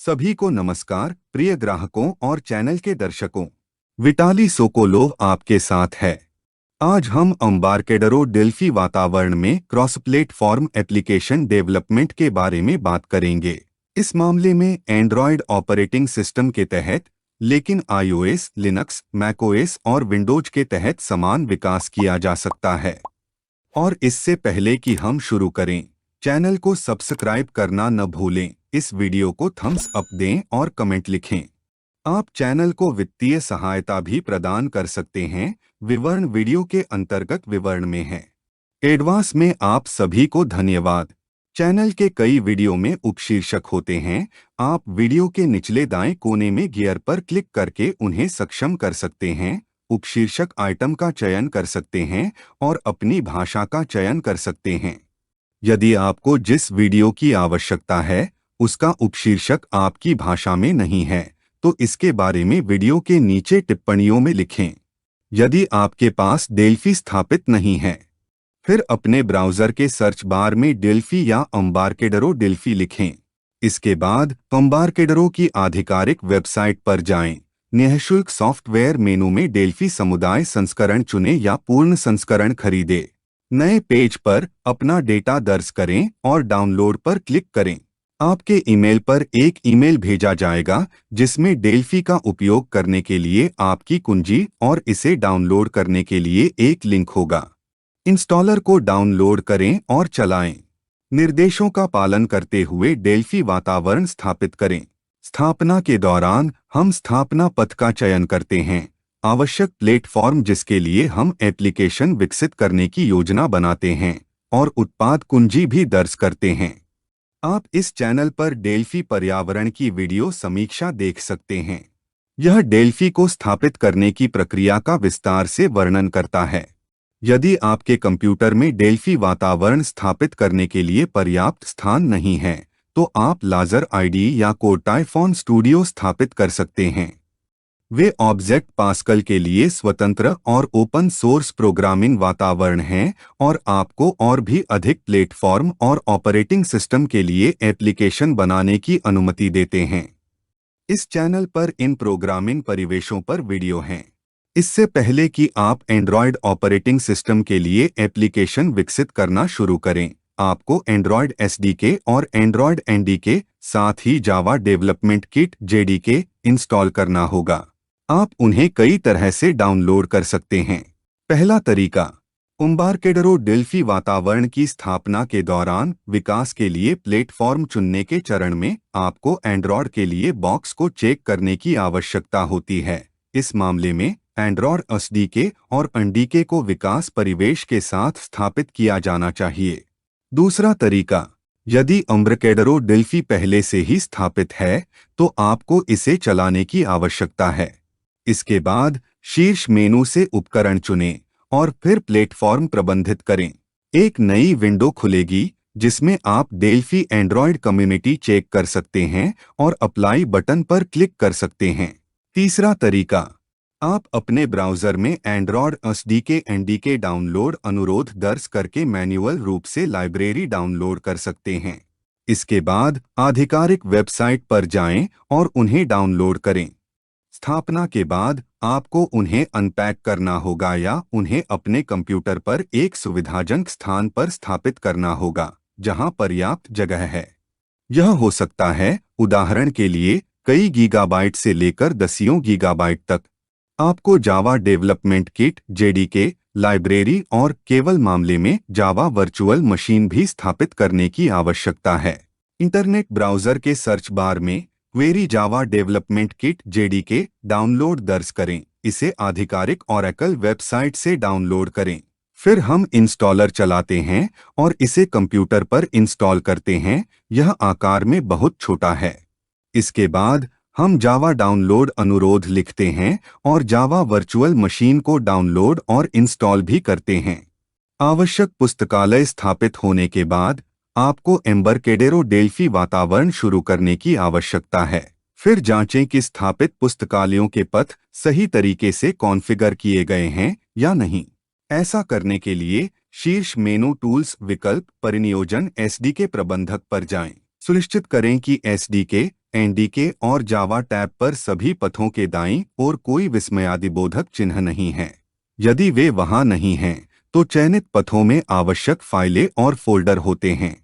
सभी को नमस्कार, प्रिय ग्राहकों और चैनल के दर्शकों। विटाली सोकोलोव आपके साथ है। आज हम एम्बार्केडरो डेल्फी वातावरण में क्रॉस प्लेटफॉर्म एप्लीकेशन डेवलपमेंट के बारे में बात करेंगे। इस मामले में एंड्रॉयड ऑपरेटिंग सिस्टम के तहत, लेकिन iOS, लिनक्स, मैकओएस और विंडोज के तहत समान विकास किया जा सकता है। और इससे पहले कि हम शुरू करें, चैनल को सब्सक्राइब करना न भूलें। इस वीडियो को थम्स अप दें और कमेंट लिखें। आप चैनल को वित्तीय सहायता भी प्रदान कर सकते हैं। विवरण वीडियो के अंतर्गत विवरण में है। एडवांस में आप सभी को धन्यवाद। चैनल के कई वीडियो में उपशीर्षक होते हैं। आप वीडियो के निचले दाएं कोने में गियर पर क्लिक करके उन्हें सक्षम कर सकते हैं, उपशीर्षक आइटम का चयन कर सकते हैं और अपनी भाषा का चयन कर सकते हैं। यदि आपको जिस वीडियो की आवश्यकता है उसका उपशीर्षक आपकी भाषा में नहीं है, तो इसके बारे में वीडियो के नीचे टिप्पणियों में लिखें। यदि आपके पास डेल्फी स्थापित नहीं है, फिर अपने ब्राउज़र के सर्च बार में डेल्फी या एम्बार्केडरो डेल्फी लिखें। इसके बाद एम्बार्केडरो की आधिकारिक वेबसाइट पर जाएं। निःशुल्क सॉफ्टवेयर मेनू में डेल्फी समुदाय संस्करण चुनें या पूर्ण संस्करण खरीदें। नए पेज पर अपना डेटा दर्ज करें और डाउनलोड पर क्लिक करें। आपके ईमेल पर एक ईमेल भेजा जाएगा जिसमें डेल्फी का उपयोग करने के लिए आपकी कुंजी और इसे डाउनलोड करने के लिए एक लिंक होगा। इंस्टॉलर को डाउनलोड करें और चलाएं। निर्देशों का पालन करते हुए डेल्फी वातावरण स्थापित करें। स्थापना के दौरान हम स्थापना पथ का चयन करते हैं, आवश्यक प्लेटफॉर्म जिसके लिए हम एप्लीकेशन विकसित करने की योजना बनाते हैं, और उत्पाद कुंजी भी दर्ज करते हैं। आप इस चैनल पर डेल्फी पर्यावरण की वीडियो समीक्षा देख सकते हैं। यह डेल्फी को स्थापित करने की प्रक्रिया का विस्तार से वर्णन करता है। यदि आपके कंप्यूटर में डेल्फी वातावरण स्थापित करने के लिए पर्याप्त स्थान नहीं है, तो आप लाजर आईडी या कोर्टाइफॉन स्टूडियो स्थापित कर सकते हैं। वे ऑब्जेक्ट पास्कल के लिए स्वतंत्र और ओपन सोर्स प्रोग्रामिंग वातावरण हैं और आपको और भी अधिक प्लेटफॉर्म और ऑपरेटिंग सिस्टम के लिए एप्लीकेशन बनाने की अनुमति देते हैं। इस चैनल पर इन प्रोग्रामिंग परिवेशों पर वीडियो हैं। इससे पहले कि आप एंड्रॉयड ऑपरेटिंग सिस्टम के लिए एप्लीकेशन विकसित करना शुरू करें, आपको एंड्रॉयड एसडीके और एंड्रॉयड एनडीके, साथ ही Java development kit JDK install करना होगा। आप उन्हें कई तरह से डाउनलोड कर सकते हैं। पहला तरीका, एम्बार्केडरो डेल्फी वातावरण की स्थापना के दौरान विकास के लिए प्लेटफॉर्म चुनने के चरण में आपको एंड्रॉयड के लिए बॉक्स को चेक करने की आवश्यकता होती है। इस मामले में एंड्रॉयड एसडीके और एनडीके को विकास परिवेश के साथ स्थापित किया जाना चाहिए। दूसरा तरीका, यदि एम्बार्केडरो डेल्फी पहले से ही स्थापित है, तो आपको इसे चलाने की आवश्यकता है। इसके बाद शीर्ष मेनू से उपकरण चुनें और फिर प्लेटफॉर्म प्रबंधित करें। एक नई विंडो खुलेगी जिसमें आप डेल्फी एंड्रॉयड कम्युनिटी चेक कर सकते हैं और अप्लाई बटन पर क्लिक कर सकते हैं। तीसरा तरीका, आप अपने ब्राउज़र में एंड्रॉयड एसडीके एनडीके डाउनलोड अनुरोध दर्ज करके मैन्युअल रूप से लाइब्रेरी डाउनलोड कर सकते हैं। इसके बाद आधिकारिक वेबसाइट पर जाएं और उन्हें डाउनलोड करें। स्थापना के बाद आपको उन्हें अनपैक करना होगा या उन्हें अपने कंप्यूटर पर एक सुविधाजनक स्थान पर स्थापित करना होगा जहां पर्याप्त जगह है। यह हो सकता है, उदाहरण के लिए, कई गीगाबाइट से लेकर दसियों गीगाबाइट तक। आपको जावा डेवलपमेंट किट जेडीके लाइब्रेरी और केवल मामले में जावा वर्चुअल मशीन भी स्थापित करने की आवश्यकता है। इंटरनेट ब्राउज़र के सर्च बार में क्वेरी जावा डेवलपमेंट किट जेडीके डाउनलोड दर्ज करें। इसे आधिकारिक ओरेकल वेबसाइट से डाउनलोड करें। फिर हम इंस्टॉलर चलाते हैं और इसे कंप्यूटर पर इंस्टॉल करते हैं। यह आकार में बहुत छोटा है। इसके बाद हम जावा डाउनलोड अनुरोध लिखते हैं और जावा वर्चुअल मशीन को डाउनलोड और इंस्टॉल भी करते हैं। आवश्यक पुस्तकालय स्थापित होने के बाद आपको एम्बार्केडरो डेल्फी वातावरण शुरू करने की आवश्यकता है। फिर जांचें कि स्थापित पुस्तकालयों के पथ सही तरीके से कॉन्फ़िगर किए गए हैं या नहीं। ऐसा करने के लिए शीर्ष मेनू टूल्स विकल्प परिनियोजन एसडीके प्रबंधक पर जाएं। सुनिश्चित करें कि एसडीके एनडीके और जावा टैब पर सभी पथों के दाईं ओर कोई विस्मयादिबोधक चिन्ह नहीं है। यदि वे वहां नहीं हैं, तो चयनित पथों में आवश्यक फाइलें और फोल्डर होते हैं।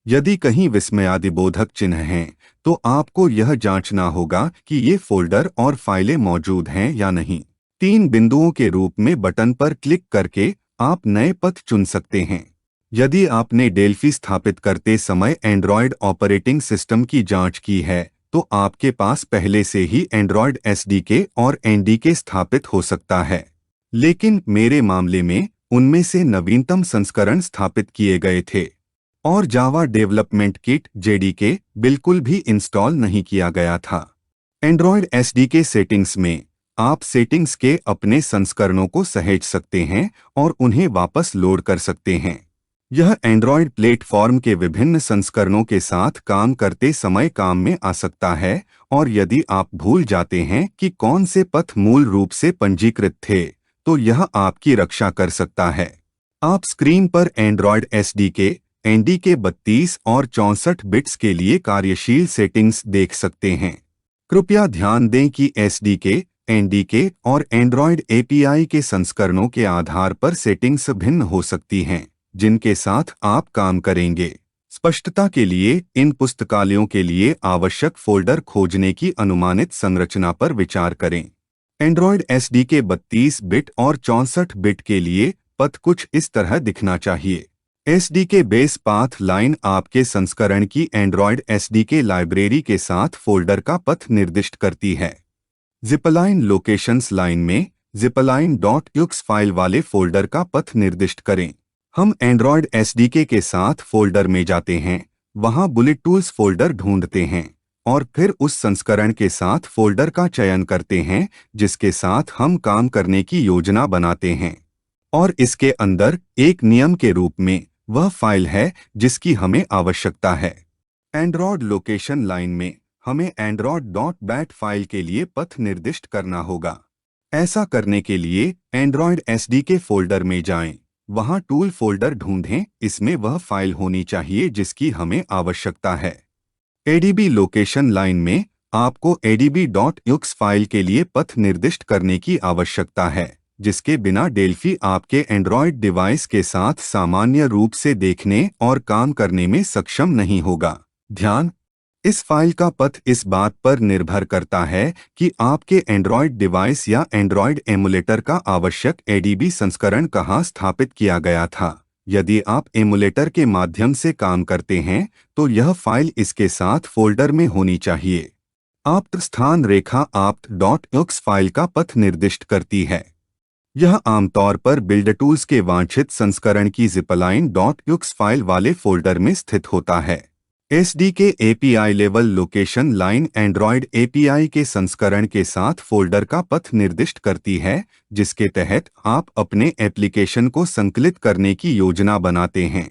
यदि कहीं विस्मयादिबोधक चिन्ह हैं, तो आपको यह जांचना होगा कि ये फोल्डर और फाइलें मौजूद हैं या नहीं। 3 बिंदुओं के रूप में बटन पर क्लिक करके आप नए पथ चुन सकते हैं। यदि आपने डेल्फी स्थापित करते समय एंड्रॉयड ऑपरेटिंग सिस्टम की जांच की है, तो आपके पास पहले से ही एंड्रॉयड एसडीके और एनडीके स्थापित हो सकता है। लेकिन मेरे मामले में उनमें से नवीनतम संस्करण स्थापित किए गए थे और जावा डेवलपमेंट किट जेडीके बिल्कुल भी इंस्टॉल नहीं किया गया था। एंड्रॉयड एसडीके सेटिंग्स में आप सेटिंग्स के अपने संस्करणों को सहेज सकते हैं और उन्हें वापस लोड कर सकते हैं। यह एंड्रॉयड प्लेटफॉर्म के विभिन्न संस्करणों के साथ काम करते समय काम में आ सकता है, और यदि आप भूल जाते हैं कि कौन से पथ मूल रूप से पंजीकृत थे, तो यह आपकी रक्षा कर सकता है। आप स्क्रीन पर एंड्रॉयड एसडीके एनडीके 32 और 64 बिट्स के लिए कार्यशील सेटिंग्स देख सकते हैं। कृपया ध्यान दें कि एसडीके, एनडीके और एंड्रॉयड एपीआई के संस्करणों के आधार पर सेटिंग्स भिन्न हो सकती हैं, जिनके साथ आप काम करेंगे। स्पष्टता के लिए इन पुस्तकालयों के लिए आवश्यक फोल्डर खोजने की अनुमानित संरचना पर विचार करें। एंड्रॉयड एसडीके 32 बिट और 64 बिट के लिए पथ कुछ इस तरह दिखना चाहिए। एसडीके बेस पाथ लाइन आपके संस्करण की एंड्रॉयड एसडीके लाइब्रेरी के साथ फोल्डर का पथ निर्दिष्ट करती है। जिपलाइन लोकेशंस लाइन में zipline.ux फाइल वाले फोल्डर का पथ निर्दिष्ट करें। हम एंड्रॉयड एसडीके के साथ फोल्डर में जाते हैं, वहां बुलेट टूल्स फोल्डर ढूंढते हैं और फिर उस संस्करण के साथ फोल्डर का चयन करते हैं जिसके साथ हम काम करने की योजना बनाते हैं। और इसके अंदर एक नियम के रूप में वह फाइल है जिसकी हमें आवश्यकता है। एंड्रॉयड लोकेशन लाइन में हमें android.bat फाइल के लिए पथ निर्दिष्ट करना होगा। ऐसा करने के लिए एंड्रॉयड एसडीके फोल्डर में जाएं, वहां टूल फोल्डर ढूंढें, इसमें वह फाइल होनी चाहिए जिसकी हमें आवश्यकता है। एडीबी लोकेशन लाइन में आपको adb.ux फाइल के लिए पथ निर्दिष्ट करने की आवश्यकता है, जिसके बिना डेल्फी आपके एंड्रॉयड डिवाइस के साथ सामान्य रूप से देखने और काम करने में सक्षम नहीं होगा। ध्यान, इस फाइल का पथ इस बात पर निर्भर करता है कि आपके एंड्रॉयड डिवाइस या एंड्रॉयड एमुलेटर का आवश्यक एडीबी संस्करण कहाँ स्थापित किया गया था। यदि आप एमुलेटर के माध्यम से काम करते हैं, तो यह फाइल इसके साथ फोल्डर में होनी चाहिए। आप्त स्थान रेखा apt.ux फाइल का पथ निर्दिष्ट करती है। यह आमतौर पर बिल्ड टूल्स के वांछित संस्करण की zipline.ux फाइल वाले फोल्डर में स्थित होता है। SDK API level location line Android API के संस्करण के साथ फोल्डर का पथ निर्दिष्ट करती है, जिसके तहत आप अपने एप्लीकेशन को संकलित करने की योजना बनाते हैं।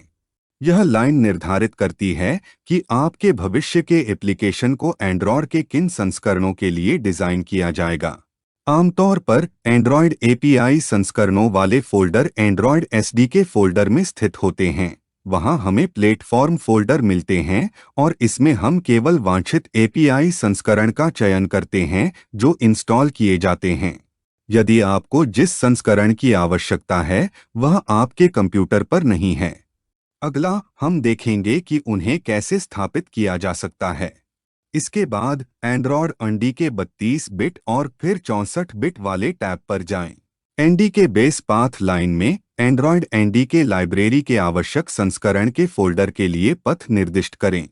यह लाइन निर्धारित करती है कि आपके भविष्य के एप्लीकेशन को एंड्रॉयड के किन संस्करणों के लिए डिजाइन किया जाएगा। आमतौर पर एंड्रॉयड एपीआई संस्करणों वाले फोल्डर एंड्रॉयड एसडीके फोल्डर में स्थित होते हैं। वहां हमें प्लेटफॉर्म फोल्डर मिलते हैं और इसमें हम केवल वांछित एपीआई संस्करण का चयन करते हैं जो इंस्टॉल किए जाते हैं। यदि आपको जिस संस्करण की आवश्यकता है वह आपके कंप्यूटर पर नहीं है। अगला हम देखेंगे कि उन्हें कैसे स्थापित किया जा सकता है। इसके बाद एंड्रॉयड एनडीके 32 बिट और फिर 64 बिट वाले टैब पर जाएं। एनडीके बेस पाथ लाइन में एंड्रॉयड एनडीके लाइब्रेरी के आवश्यक संस्करण के फोल्डर के लिए पथ निर्दिष्ट करें।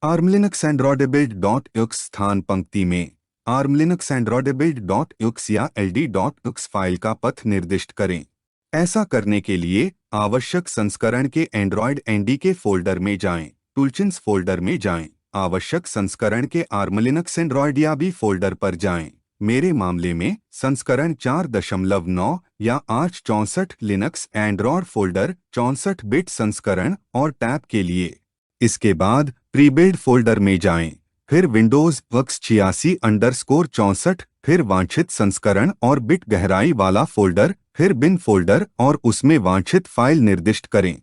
armlinux androidbuild.ux स्थान पंक्ति में armlinux androidbuild.ux या ld.ux फाइल का पथ निर्दिष्ट करें। ऐसा करने के लिए आवश्यक संस्करण के एंड्रॉयड एनडीके फोल्डर में जाएं, टूलचिन्स फोल्डर में जाएं, आवश्यक संस्करण के armlinux एंड्रॉयड या भी फोल्डर पर जाएं। मेरे मामले में संस्करण 4.9 या 864 लिनक्स एंड्रॉयड फोल्डर 64 बिट संस्करण और टैब के लिए। इसके बाद प्रीबिल्ड फोल्डर में जाएं, फिर विंडोज वर्क्स 86_64, फिर वांछित संस्करण और बिट गहराई वाला फोल्डर, फिर बिन फोल्डर और उसमें वांछित फाइल निर्दिष्ट करें।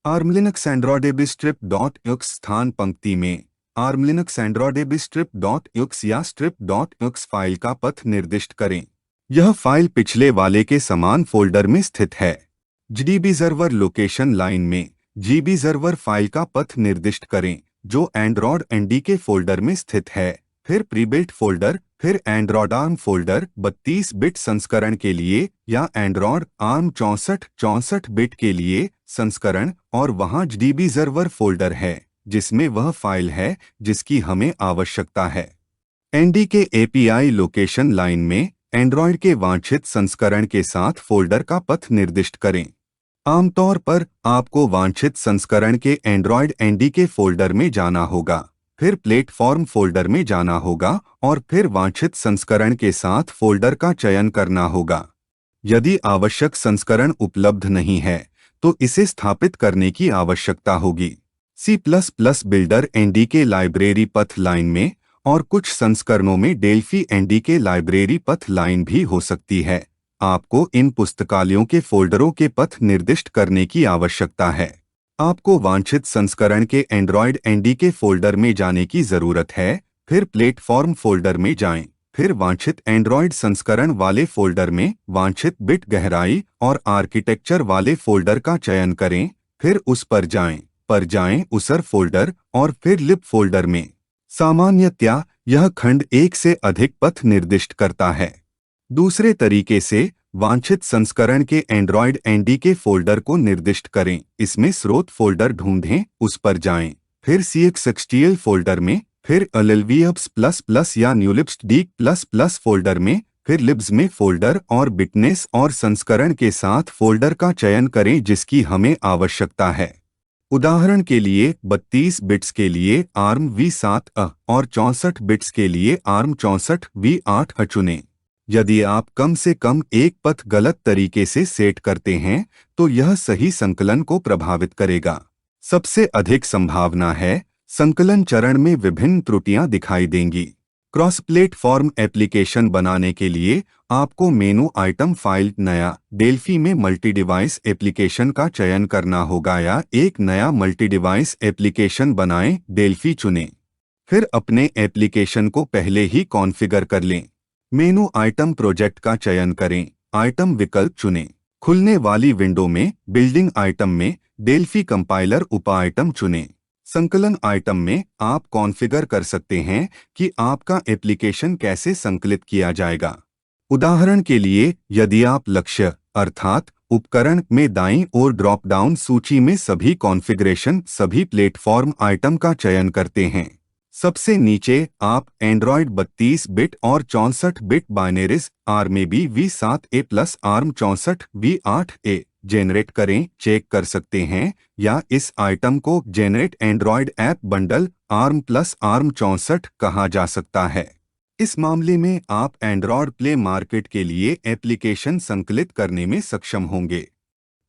armlinux androidbuild.ux स्थान पंक्ति में ARM Linux Android strip.ux या strip.ux फाइल का पथ निर्दिष्ट करें। यह फाइल पिछले वाले के समान फोल्डर में स्थित है। gdb सर्वर लोकेशन लाइन में gb सर्वर फाइल का पथ निर्दिष्ट करें जो एंड्रॉयड एनडीके फोल्डर में स्थित है। फिर प्रीबिल्ट फोल्डर, फिर एंड्रॉयड आर्म फोल्डर 32 बिट संस्करण के लिए या एंड्रॉयड आर्म 64 बिट के लिए संस्करण, और वहां gdb सर्वर फोल्डर है जिसमें वह फाइल है जिसकी हमें आवश्यकता है। एनडीके एपीआई लोकेशन लाइन में एंड्रॉयड के वांछित संस्करण के साथ फोल्डर का पथ निर्दिष्ट करें। आमतौर पर आपको वांछित संस्करण के एंड्रॉयड एनडीके फोल्डर में जाना होगा, फिर प्लेटफॉर्म फोल्डर में जाना होगा और फिर वांछित संस्करण के साथ फोल्डर का चयन करना होगा। यदि आवश्यक संस्करण उपलब्ध नहीं है तो इसे स्थापित करने की आवश्यकता होगी। C++ बिल्डर एनडीके लाइब्रेरी पथ लाइन में और कुछ संस्करणों में डेल्फी एनडीके लाइब्रेरी पथ लाइन भी हो सकती है। आपको इन पुस्तकालयों के फोल्डरों के पथ निर्दिष्ट करने की आवश्यकता है। आपको वांछित संस्करण के एंड्रॉयड एनडीके फोल्डर में जाने की जरूरत है, फिर प्लेटफॉर्म फोल्डर में जाएं, फिर वांछित एंड्रॉयड संस्करण वाले फोल्डर में वांछित बिट गहराई और आर्किटेक्चर वाले फोल्डर का चयन करें, फिर उस पर जाएं उसर फोल्डर और फिर लिब फोल्डर में। सामान्यतया यह खंड एक से अधिक पथ निर्दिष्ट करता है। दूसरे तरीके से वांछित संस्करण के एंड्रॉयड एनडीके फोल्डर को निर्दिष्ट करें। इसमें स्रोत फोल्डर ढूंढें, उस पर जाएं, फिर cxhtl फोल्डर में, फिर llvibs++ या newlibsd++ फोल्डर में, फिर libs में फोल्डर और बिटनेस और संस्करण के साथ फोल्डर का चयन करें जिसकी हमें आवश्यकता है। उदाहरण के लिए 32 बिट्स के लिए ARM v7 और 64 बिट्स के लिए ARM 64 v8 चुनें। यदि आप कम से कम एक पथ गलत तरीके से सेट करते हैं तो यह सही संकलन को प्रभावित करेगा। सबसे अधिक संभावना है संकलन चरण में विभिन्न त्रुटियां दिखाई देंगी। क्रॉस प्लेटफॉर्म एप्लीकेशन बनाने के लिए आपको मेनू आइटम फाइल नया डेल्फी में मल्टी डिवाइस एप्लीकेशन का चयन करना होगा या एक नया मल्टी डिवाइस एप्लीकेशन बनाएं, डेल्फी चुनें। फिर अपने एप्लीकेशन को पहले ही कॉन्फ़िगर कर लें। मेनू आइटम प्रोजेक्ट का चयन करें, आइटम विकल्प चुनें। खुलने वाली विंडो में बिल्डिंग आइटम में डेल्फी कंपाइलर उप आइटम चुनें। संकलन आइटम में आप कॉन्फ़िगर कर सकते हैं कि आपका एप्लीकेशन कैसे संकलित किया जाएगा। उदाहरण के लिए यदि आप लक्ष्य अर्थात उपकरण में दाईं ओर ड्रॉप डाउन सूची में सभी कॉन्फ़िगरेशन सभी प्लेटफॉर्म आइटम का चयन करते हैं, सबसे नीचे आप एंड्रॉयड 32 बिट और 64 bit binaries ARMAB v7a plus ARM 64 v8a generate करें चेक कर सकते हैं, या इस आइटम को generate Android app bundle ARM plus ARM 64 कहा जा सकता है। इस मामले में आप एंड्रॉयड प्ले मार्केट के लिए एप्लीकेशन संकलित करने में सक्षम होंगे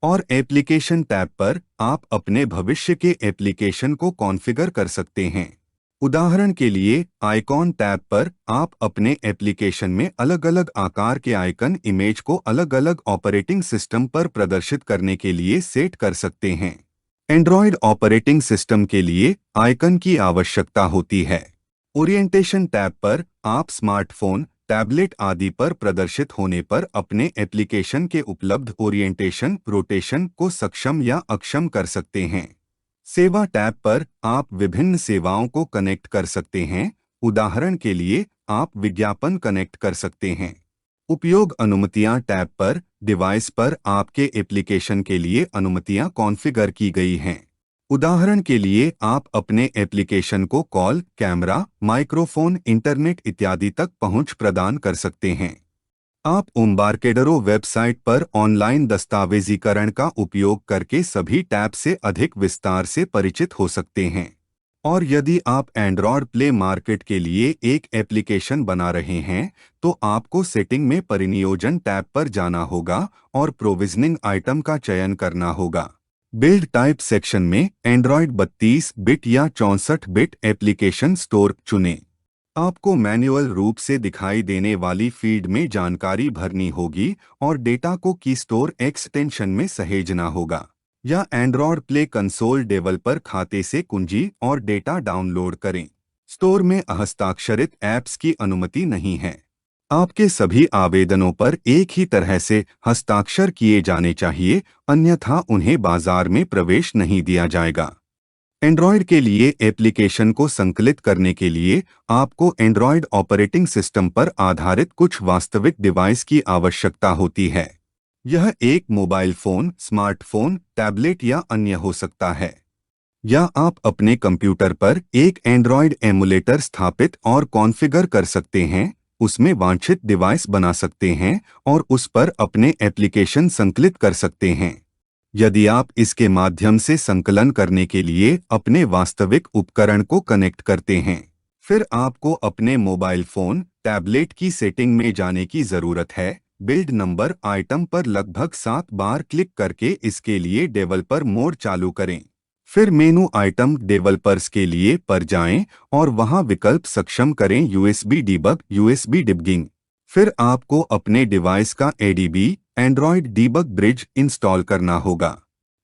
और एप्लीकेशन टैब पर आप अपने भविष्य के एप्लीकेशन को कॉन्फ़िगर कर सकते हैं। उदाहरण के लिए आइकॉन टैब पर आप अपने एप्लीकेशन में अलग अलग आकार के आइकन इमेज को अलग अलग ऑपरेटिंग सिस्टम पर प्रदर्शित करने के लिए सेट कर सकते हैं। एंड्रॉयड ऑपरेटिंग सिस्टम के लिए आइकन की आवश्यकता होती है। ओरिएंटेशन टैब पर आप स्मार्टफोन, टैबलेट आदि पर प्रदर्शित होने पर अपने एप्लीकेशन के उपलब्ध ओरिएंटेशन रोटेशन को सक्षम या अक्षम कर सकते हैं। सेवा टैब पर आप विभिन्न सेवाओं को कनेक्ट कर सकते हैं। उदाहरण के लिए आप विज्ञापन कनेक्ट कर सकते हैं। उपयोग अनुमतियां टैब पर डिवाइस पर आपके एप्लीकेशन के लिए अनुमतियां कॉन्फ़िगर की गई हैं। उदाहरण के लिए आप अपने एप्लीकेशन को कॉल, कैमरा, माइक्रोफोन, इंटरनेट इत्यादि तक पहुंच प्रदान कर सकते हैं। आप एम्बारकेडरो वेबसाइट पर ऑनलाइन दस्तावेजीकरण का उपयोग करके सभी टैब से अधिक विस्तार से परिचित हो सकते हैं। और यदि आप एंड्रॉयड प्ले मार्केट के लिए एक एप्लीकेशन बना रहे हैं तो आपको सेटिंग में परिनियोजन टैब पर जाना होगा और प्रोविजनिंग आइटम का चयन करना होगा। बिल्ड टाइप सेक्शन में एंड्रॉयड 32 बिट या 64 बिट एप्लीकेशन स्टोर चुनें। आपको मैन्युअल रूप से दिखाई देने वाली फील्ड में जानकारी भरनी होगी और डेटा को की स्टोर एक्सटेंशन में सहेजना होगा, या एंड्रॉयड प्ले कंसोल डेवलपर खाते से कुंजी और डेटा डाउनलोड करें। स्टोर में हस्ताक्षरित ऐप्स की अनुमति नहीं है। आपके सभी आवेदनों पर एक ही तरह से हस्ताक्षर किए जाने चाहिए, अन्यथा उन्हें बाजार में प्रवेश नहीं दिया जाएगा। एंड्रॉयड के लिए एप्लीकेशन को संकलित करने के लिए आपको एंड्रॉयड ऑपरेटिंग सिस्टम पर आधारित कुछ वास्तविक डिवाइस की आवश्यकता होती है। यह एक मोबाइल फोन, स्मार्टफोन, टैबलेट या अन्य हो सकता है। या आप अपने कंप्यूटर पर एक एंड्रॉयड एमुलेटर स्थापित और कॉन्फ़िगर कर सकते हैं, उसमें वांछित डिवाइस बना सकते हैं और उस पर अपने एप्लीकेशन संकलित कर सकते हैं। यदि आप इसके माध्यम से संकलन करने के लिए अपने वास्तविक उपकरण को कनेक्ट करते हैं, फिर आपको अपने मोबाइल फोन, टैबलेट की सेटिंग में जाने की जरूरत है। बिल्ड नंबर आइटम पर लगभग 7 बार क्लिक करके इसके लिए डेवलपर मोड चालू करें। फिर मेनू आइटम डेवलपर्स के लिए पर जाएं और वहां विकल्प सक्षम करें यूएसबी डीबग, यूएसबी डिबगिंग। फिर आपको अपने डिवाइस का ADB Android debug bridge install करना होगा।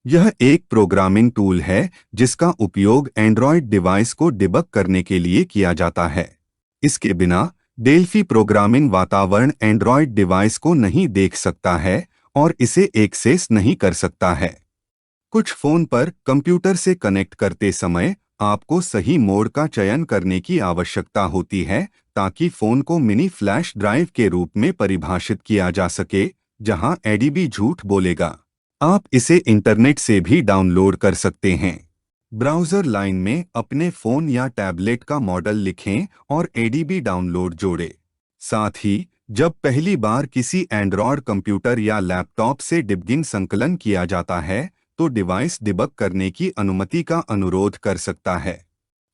यह एक प्रोग्रामिंग टूल है जिसका उपयोग एंड्रॉयड डिवाइस को डिबग करने के लिए किया जाता है। इसके बिना डेल्फी प्रोग्रामिंग वातावरण एंड्रॉयड डिवाइस को नहीं देख सकता है और इसे एक्सेस नहीं कर सकता है। कुछ फोन पर कंप्यूटर से कनेक्ट करते समय आपको सही मोड का चयन करने की आवश्यकता होती है ताकि फोन को मिनी फ्लैश ड्राइव के रूप में परिभाषित किया जा सके, जहां एडीबी झूठ बोलेगा। आप इसे इंटरनेट से भी डाउनलोड कर सकते हैं। ब्राउज़र लाइन में अपने फ़ोन या टैबलेट का मॉडल लिखें और एडीबी डाउनलोड जोड़ें। साथ ही जब पहली बार किसी एंड्रॉयड कंप्यूटर या लैपटॉप से डिबगिंग संकलन किया जाता है, तो डिवाइस डिबग करने की अनुमति का अनुरोध कर सकता है।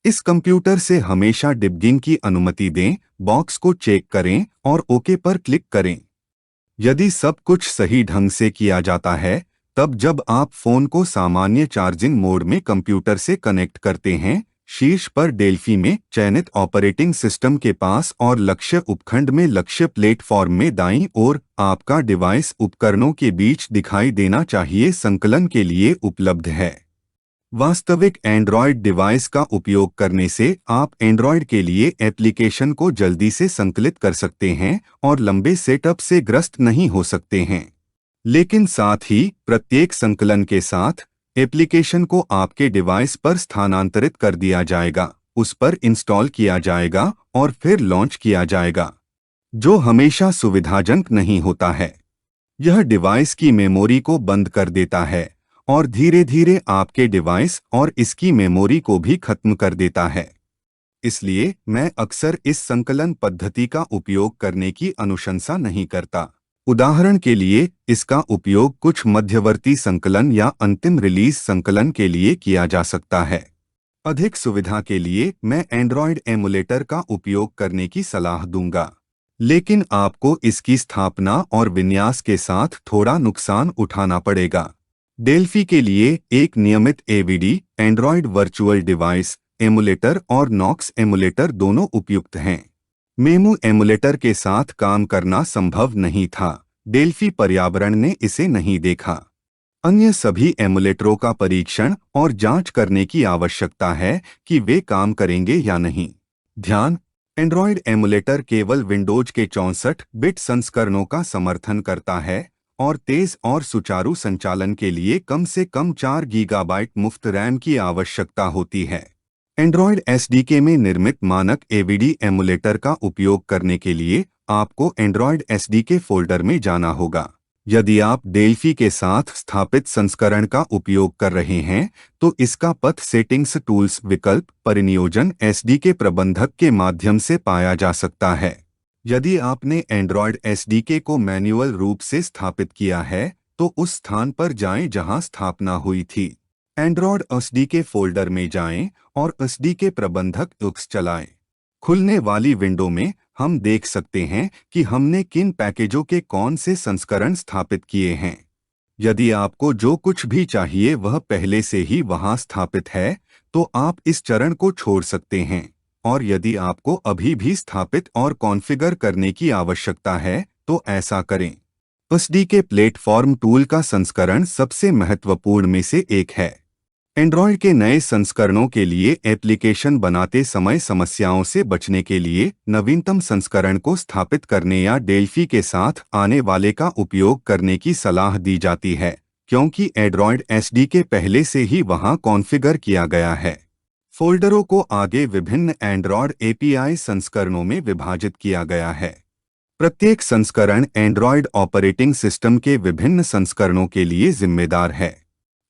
इस कंप्यूटर से हमेशा डिबगिंग की अनुमति दें, बॉक्स को चेक करें और ओके पर क्लिक करें। यदि सब कुछ सही ढंग से किया जाता है, तब जब आप फोन को सामान्य चार्जिंग मोड में कंप्यूटर से कनेक्ट करते हैं, शीर्ष पर डेल्फी में चयनित ऑपरेटिंग सिस्टम के पास और लक्ष्य उपखंड में लक्ष्य प्लेटफॉर्म में दाईं ओर आपका डिवाइस उपकरणों के बीच दिखाई देना चाहिए संकलन के लिए उपलब्ध है। वास्तविक एंड्रॉयड डिवाइस का उपयोग करने से आप एंड्रॉयड के लिए एप्लीकेशन को जल्दी से संकलित कर सकते हैं और लंबे सेटअप से ग्रस्त नहीं हो सकते हैं। लेकिन साथ ही प्रत्येक संकलन के साथ एप्लीकेशन को आपके डिवाइस पर स्थानांतरित कर दिया जाएगा, उस पर इंस्टॉल किया जाएगा और फिर लॉन्च किया जाएगा, जो हमेशा सुविधाजनक नहीं होता है। यह डिवाइस की मेमोरी को बंद कर देता है और धीरे धीरे आपके डिवाइस और इसकी मेमोरी को भी खत्म कर देता है। इसलिए मैं अक्सर इस संकलन पद्धति का उपयोग करने की अनुशंसा नहीं करता। उदाहरण के लिए इसका उपयोग कुछ मध्यवर्ती संकलन या अंतिम रिलीज संकलन के लिए किया जा सकता है। अधिक सुविधा के लिए मैं एंड्रॉयड एमुलेटर का उपयोग करने की सलाह दूंगा, लेकिन आपको इसकी स्थापना और विन्यास के साथ थोड़ा नुकसान उठाना पड़ेगा। डेल्फी के लिए एक नियमित AVD Android virtual device emulator और नॉक्स एमुलेटर दोनों उपयुक्त हैं। मेमू एमुलेटर के साथ काम करना संभव नहीं था, डेल्फी पर्यावरण ने इसे नहीं देखा। अन्य सभी एमुलेटरों का परीक्षण और जांच करने की आवश्यकता है कि वे काम करेंगे या नहीं। ध्यान, एंड्रॉयड एमुलेटर केवल विंडोज के 64 बिट संस्करणों का समर्थन करता है और तेज और सुचारू संचालन के लिए कम से कम 4 गीगाबाइट मुफ्त रैम की आवश्यकता होती है। एंड्रॉयड एसडीके में निर्मित मानक एवीडी एमुलेटर का उपयोग करने के लिए आपको एंड्रॉयड एसडीके फोल्डर में जाना होगा। यदि आप डेल्फी के साथ स्थापित संस्करण का उपयोग कर रहे हैं, तो इसका पथ सेटिंग्स टूल्स विकल्प परिनियोजन एसडीके प्रबंधक के माध्यम से पाया जा सकता है। यदि आपने एंड्रॉयड एसडीके को मैन्युअल रूप से स्थापित किया है, तो उस स्थान पर जाएं जहां स्थापना हुई थी। एंड्रॉयड एसडीके फोल्डर में जाएं और एसडीके प्रबंधक UX चलाएं। खुलने वाली विंडो में हम देख सकते हैं कि हमने किन पैकेजों के कौन से संस्करण स्थापित किए हैं। यदि आपको जो कुछ भी चाहिए वह पहले से ही वहां स्थापित है, तो आप इस चरण को छोड़ सकते हैं, और यदि आपको अभी भी स्थापित और कॉन्फ़िगर करने की आवश्यकता है, तो ऐसा करें। एसडीके प्लेटफॉर्म टूल का संस्करण सबसे महत्वपूर्ण में से एक है। एंड्रॉयड के नए संस्करणों के लिए एप्लीकेशन बनाते समय समस्याओं से बचने के लिए नवीनतम संस्करण को स्थापित करने या डेल्फी के साथ आने वाले का उपयोग करने की सलाह दी जाती है, क्योंकि एंड्रॉयड एसडीके पहले से ही वहां कॉन्फ़िगर किया गया है। फोल्डरों को आगे विभिन्न एंड्रॉयड एपीआई संस्करणों में विभाजित किया गया है। प्रत्येक संस्करण एंड्रॉयड ऑपरेटिंग सिस्टम के विभिन्न संस्करणों के लिए जिम्मेदार है।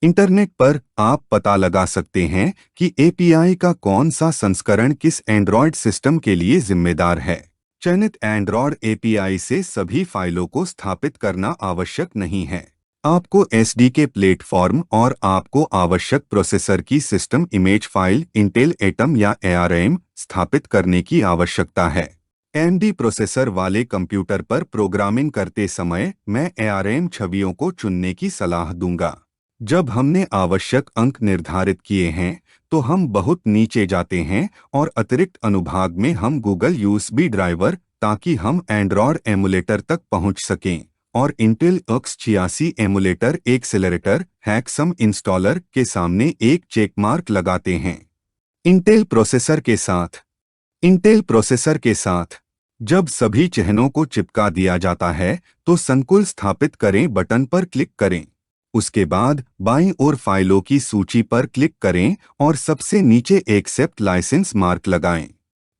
इंटरनेट पर आप पता लगा सकते हैं कि एपीआई का कौन सा संस्करण किस एंड्रॉयड सिस्टम के लिए जिम्मेदार है। चयनित एंड्रॉयड एपीआई से सभी फाइलों को स्थापित करना आवश्यक नहीं है। आपको एसडीके प्लेटफॉर्म और आपको आवश्यक प्रोसेसर की system image file Intel atom या एआरएम स्थापित करने की आवश्यकता है। एएमडी प्रोसेसर वाले कंप्यूटर पर प्रोग्रामिंग करते समय मैं एआरएम छवियों को चुनने की सलाह दूंगा। जब हमने आवश्यक अंक निर्धारित किए हैं तो हम बहुत नीचे जाते हैं और अतिरिक्त अनुभाग में हम गूगल यूएसबी ड्राइवर ताकि हम एंड्रॉयड एमुलेटर तक पहुंच सकें और Intel x86 emulator accelerator HAXM installer के सामने एक चेक मार्क लगाते हैं। इंटेल प्रोसेसर के साथ जब सभी चिन्हों को चिपका दिया जाता है तो संकुल स्थापित करें बटन पर क्लिक करें। उसके बाद बाईं ओर फाइलों की सूची पर क्लिक करें और सबसे नीचे एक्सेप्ट लाइसेंस मार्क लगाएं।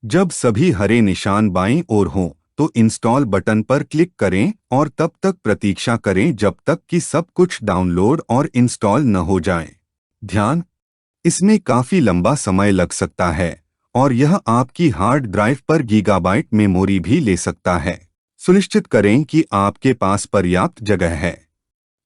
जब सभी हरे निशान बाईं ओर हों तो इंस्टॉल बटन पर क्लिक करें और तब तक प्रतीक्षा करें जब तक कि सब कुछ डाउनलोड और इंस्टॉल न हो जाए। ध्यान, इसमें काफी लंबा समय लग सकता है और यह आपकी हार्ड ड्राइव पर गीगाबाइट मेमोरी भी ले सकता है। सुनिश्चित करें कि आपके पास पर्याप्त जगह है।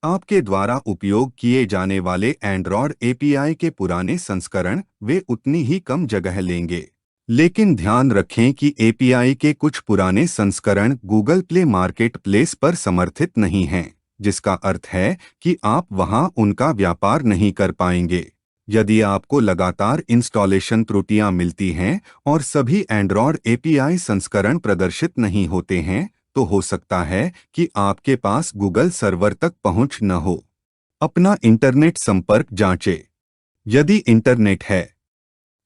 आपके द्वारा उपयोग किए जाने वाले एंड्रॉयड एपीआई के पुराने संस्करण वे उतनी ही कम जगह लेंगे, लेकिन ध्यान रखें कि एपीआई के कुछ पुराने संस्करण गूगल प्ले मार्केट प्लेस पर समर्थित नहीं हैं, जिसका अर्थ है कि आप वहां उनका व्यापार नहीं कर पाएंगे। यदि आपको लगातार इंस्टॉलेशन त्रुटियां मिलती हैं और सभी एंड्रॉयड एपीआई संस्करण प्रदर्शित नहीं होते हैं तो हो सकता है कि आपके पास गूगल सर्वर तक पहुंच न हो। अपना इंटरनेट संपर्क जांचें। यदि इंटरनेट है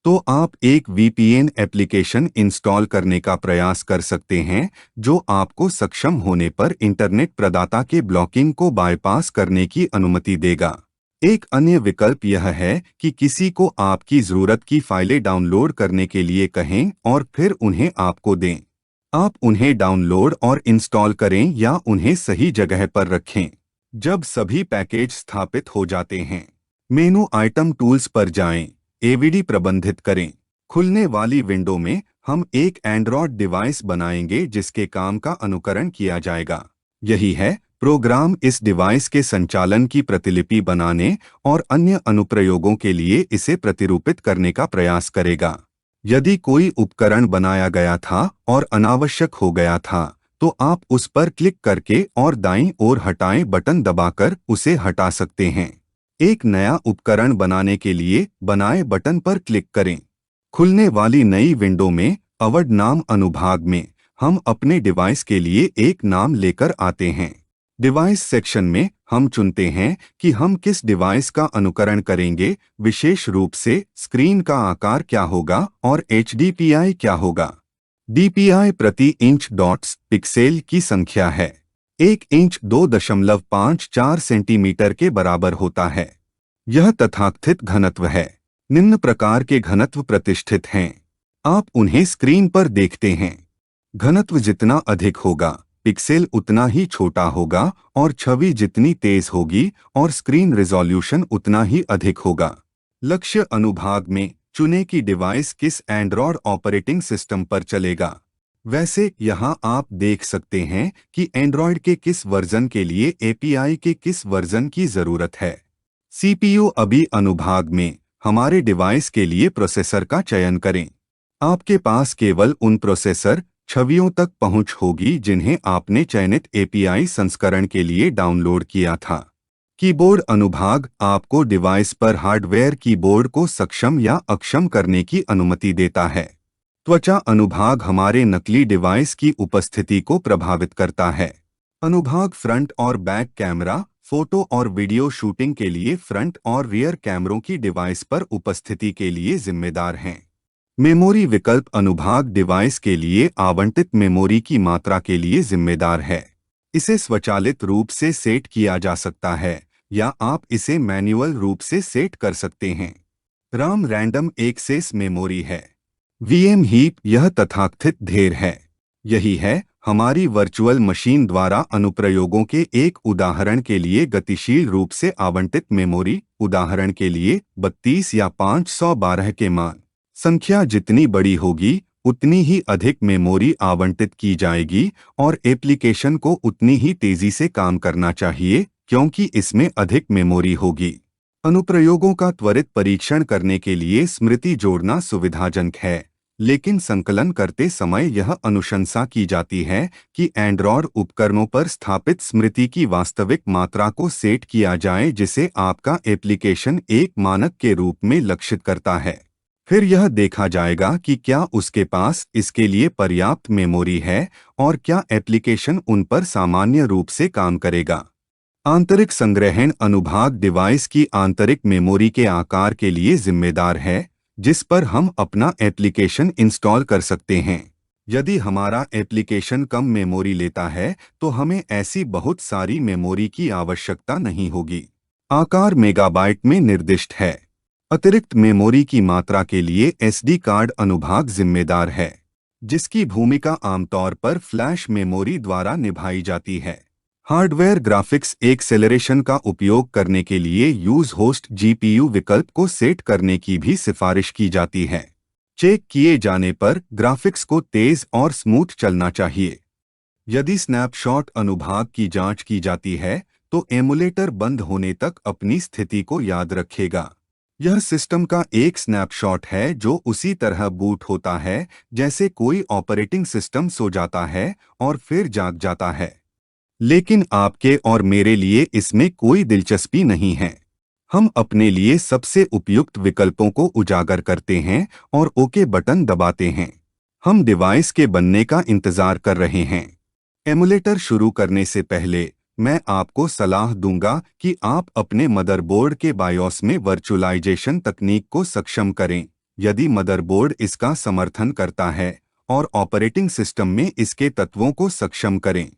तो आप एक वीपीएन एप्लीकेशन इंस्टॉल करने का प्रयास कर सकते हैं जो आपको सक्षम होने पर इंटरनेट प्रदाता के ब्लॉकिंग को बाईपास करने की अनुमति देगा। एक अन्य विकल्प यह है कि किसी को आपकी ज़रूरत की फाइलें डाउनलोड करने के लिए कहें और फिर उन्हें आपको दें। आप उन्हें डाउनलोड और इंस्टॉल करें या उन्हें सही जगह पर रखें। जब सभी पैकेज स्थापित हो जाते हैं, मेनू आइटम टूल्स पर जाएं, एवीडी प्रबंधित करें। खुलने वाली विंडो में हम एक एंड्रॉयड डिवाइस बनाएंगे जिसके काम का अनुकरण किया जाएगा। यही है, प्रोग्राम इस डिवाइस के संचालन की प्रतिलिपि बनाने और अन्य अनुप्रयोगों के लिए इसे प्रतिरूपित करने का प्रयास करेगा। यदि कोई उपकरण बनाया गया था और अनावश्यक हो गया था तो आप उस पर क्लिक करके और दाईं ओर हटाएं बटन दबाकर उसे हटा सकते हैं। एक नया उपकरण बनाने के लिए बनाए बटन पर क्लिक करें। खुलने वाली नई विंडो में अवॉर्ड नाम अनुभाग में हम अपने डिवाइस के लिए एक नाम लेकर आते हैं। डिवाइस सेक्शन में हम चुनते हैं कि हम किस डिवाइस का अनुकरण करेंगे, विशेष रूप से स्क्रीन का आकार क्या होगा और एचडीपीआई क्या होगा। डीपीआई प्रति इंच डॉट्स पिक्सेल की संख्या है। 1 इंच 2.54 सेंटीमीटर के बराबर होता है। यह तथाकथित घनत्व है। निम्न प्रकार के घनत्व प्रतिष्ठित हैं। आप उन्हें स्क्रीन पर देखते हैं। घनत्व जितना अधिक होगा पिक्सेल उतना ही छोटा होगा और छवि जितनी तेज होगी और स्क्रीन रिजोल्यूशन उतना ही अधिक होगा। लक्ष्य अनुभाग में चुने कि डिवाइस किस एंड्रॉयड ऑपरेटिंग सिस्टम पर चलेगा। वैसे यहाँ आप देख सकते हैं कि एंड्रॉयड के किस वर्जन के लिए एपीआई के किस वर्जन की जरूरत है। सीपीयू अभी अनुभाग में हमारे डिवाइस के लिए प्रोसेसर का चयन करें। आपके पास केवल उन प्रोसेसर छवियों तक पहुंच होगी जिन्हें आपने चयनित एपीआई संस्करण के लिए डाउनलोड किया था। कीबोर्ड अनुभाग आपको डिवाइस पर हार्डवेयर कीबोर्ड को सक्षम या अक्षम करने की अनुमति देता है। त्वचा अनुभाग हमारे नकली डिवाइस की उपस्थिति को प्रभावित करता है। अनुभाग फ्रंट और बैक कैमरा, फोटो और वीडियो शूटिंग के लिए फ्रंट और रियर कैमरों की डिवाइस पर उपस्थिति के लिए जिम्मेदार हैं। मेमोरी विकल्प अनुभाग डिवाइस के लिए आवंटित मेमोरी की मात्रा के लिए जिम्मेदार है। इसे स्वचालित रूप से सेट किया जा सकता है या आप इसे मैन्युअल रूप से सेट कर सकते हैं। राम रैंडम एक्सेस मेमोरी है। वीएम हीप यह तथाकथित ढेर है। यही है हमारी वर्चुअल मशीन द्वारा अनुप्रयोगों के एक उदाहरण के लिए गतिशील रूप से आवंटित मेमोरी। उदाहरण के लिए 32 या 512 के मान। संख्या जितनी बड़ी होगी उतनी ही अधिक मेमोरी आवंटित की जाएगी और एप्लीकेशन को उतनी ही तेजी से काम करना चाहिए क्योंकि इसमें अधिक मेमोरी होगी। अनुप्रयोगों का त्वरित परीक्षण करने के लिए स्मृति जोड़ना सुविधाजनक है, लेकिन संकलन करते समय यह अनुशंसा की जाती है कि एंड्रॉयड उपकरणों पर स्थापित स्मृति की वास्तविक मात्रा को सेट किया जाए जिसे आपका एप्लीकेशन एक मानक के रूप में लक्षित करता है। फिर यह देखा जाएगा कि क्या उसके पास इसके लिए पर्याप्त मेमोरी है और क्या एप्लीकेशन उन पर सामान्य रूप से काम करेगा। आंतरिक संग्रहण अनुभाग डिवाइस की आंतरिक मेमोरी के आकार के लिए जिम्मेदार है जिस पर हम अपना एप्लीकेशन इंस्टॉल कर सकते हैं। यदि हमारा एप्लीकेशन कम मेमोरी लेता है तो हमें ऐसी बहुत सारी मेमोरी की आवश्यकता नहीं होगी। आकार मेगाबाइट में निर्दिष्ट है। अतिरिक्त मेमोरी की मात्रा के लिए एसडी कार्ड अनुभाग जिम्मेदार है, जिसकी भूमिका आमतौर पर फ्लैश मेमोरी द्वारा निभाई जाती है। हार्डवेयर ग्राफिक्स एक्सेलरेशन का उपयोग करने के लिए यूज होस्ट जीपीयू विकल्प को सेट करने की भी सिफारिश की जाती है। चेक किए जाने पर ग्राफिक्स को तेज और स्मूथ चलना चाहिए। यदि स्नैपशॉट अनुभाग की जांच की जाती है तो एमुलेटर बंद होने तक अपनी स्थिति को याद रखेगा। यह सिस्टम का एक स्नैपशॉट है जो उसी तरह बूट होता है जैसे कोई ऑपरेटिंग सिस्टम सो जाता है और फिर जाग जाता है। लेकिन आपके और मेरे लिए इसमें कोई दिलचस्पी नहीं है। हम अपने लिए सबसे उपयुक्त विकल्पों को उजागर करते हैं और ओके बटन दबाते हैं। हम डिवाइस के बनने का इंतजार कर रहे हैं। एमुलेटर शुरू करने से पहले मैं आपको सलाह दूंगा कि आप अपने मदरबोर्ड के बायोस में वर्चुअलाइजेशन तकनीक को सक्षम करें, यदि मदरबोर्ड इसका समर्थन करता है, और ऑपरेटिंग सिस्टम में इसके तत्वों को सक्षम करें।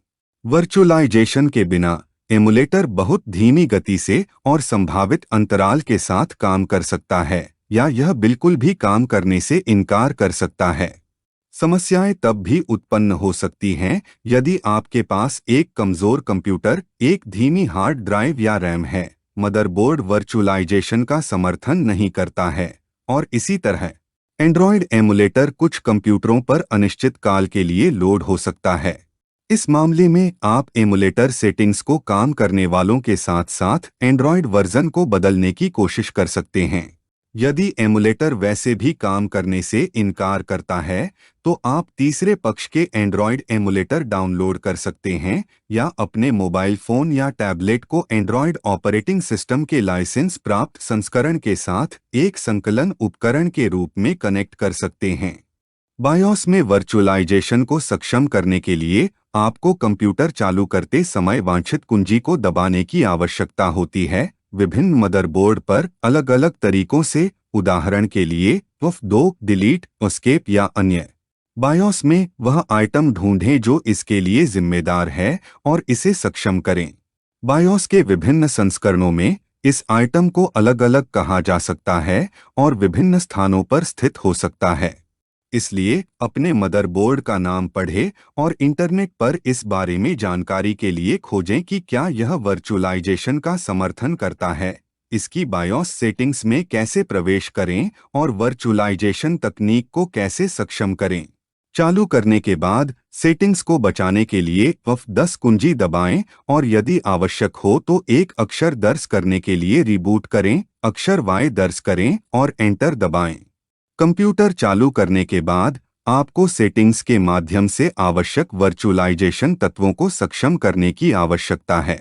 वर्चुअलाइजेशन के बिना एमुलेटर बहुत धीमी गति से और संभावित अंतराल के साथ काम कर सकता है या यह बिल्कुल भी काम करने से इनकार कर सकता है। समस्याएं तब भी उत्पन्न हो सकती हैं यदि आपके पास एक कमजोर कंप्यूटर, एक धीमी हार्ड ड्राइव या रैम है, मदरबोर्ड वर्चुअलाइजेशन का समर्थन नहीं करता है, और इसी तरह एंड्रॉयड एमुलेटर कुछ कंप्यूटरों पर अनिश्चित काल के लिए लोड हो सकता है। इस मामले में आप एमुलेटर सेटिंग्स को काम करने वालों के साथ साथ एंड्रॉयड वर्जन को बदलने की कोशिश कर सकते हैं। यदि एमुलेटर वैसे भी काम करने से इनकार करता है तो आप तीसरे पक्ष के एंड्रॉयड एमुलेटर डाउनलोड कर सकते हैं या अपने मोबाइल फोन या टैबलेट को एंड्रॉयड ऑपरेटिंग सिस्टम के लाइसेंस प्राप्त संस्करण के साथ एक संकलन उपकरण के रूप में कनेक्ट कर सकते हैं। बायोस में वर्चुअलाइजेशन को सक्षम करने के लिए आपको कंप्यूटर चालू करते समय वांछित कुंजी को दबाने की आवश्यकता होती है। विभिन्न मदरबोर्ड पर अलग अलग तरीकों से, उदाहरण के लिए F2, डिलीट, एस्केप या अन्य। बायोस में वह आइटम ढूंढें जो इसके लिए जिम्मेदार है और इसे सक्षम करें। बायोस के विभिन्न संस्करणों में इस आइटम को अलग अलग कहा जा सकता है और विभिन्न स्थानों पर स्थित हो सकता है। इसलिए अपने मदरबोर्ड का नाम पढ़ें और इंटरनेट पर इस बारे में जानकारी के लिए खोजें कि क्या यह वर्चुअलाइजेशन का समर्थन करता है। इसकी बायोस सेटिंग्स में कैसे प्रवेश करें और वर्चुअलाइजेशन तकनीक को कैसे सक्षम करें। चालू करने के बाद सेटिंग्स को बचाने के लिए F10 कुंजी दबाएं और यदि आवश्यक हो तो एक अक्षर दर्ज करने के लिए रिबूट करें, अक्षर Y दर्ज करें और एंटर दबाएं। कंप्यूटर चालू करने के बाद आपको सेटिंग्स के माध्यम से आवश्यक वर्चुअलाइजेशन तत्वों को सक्षम करने की आवश्यकता है।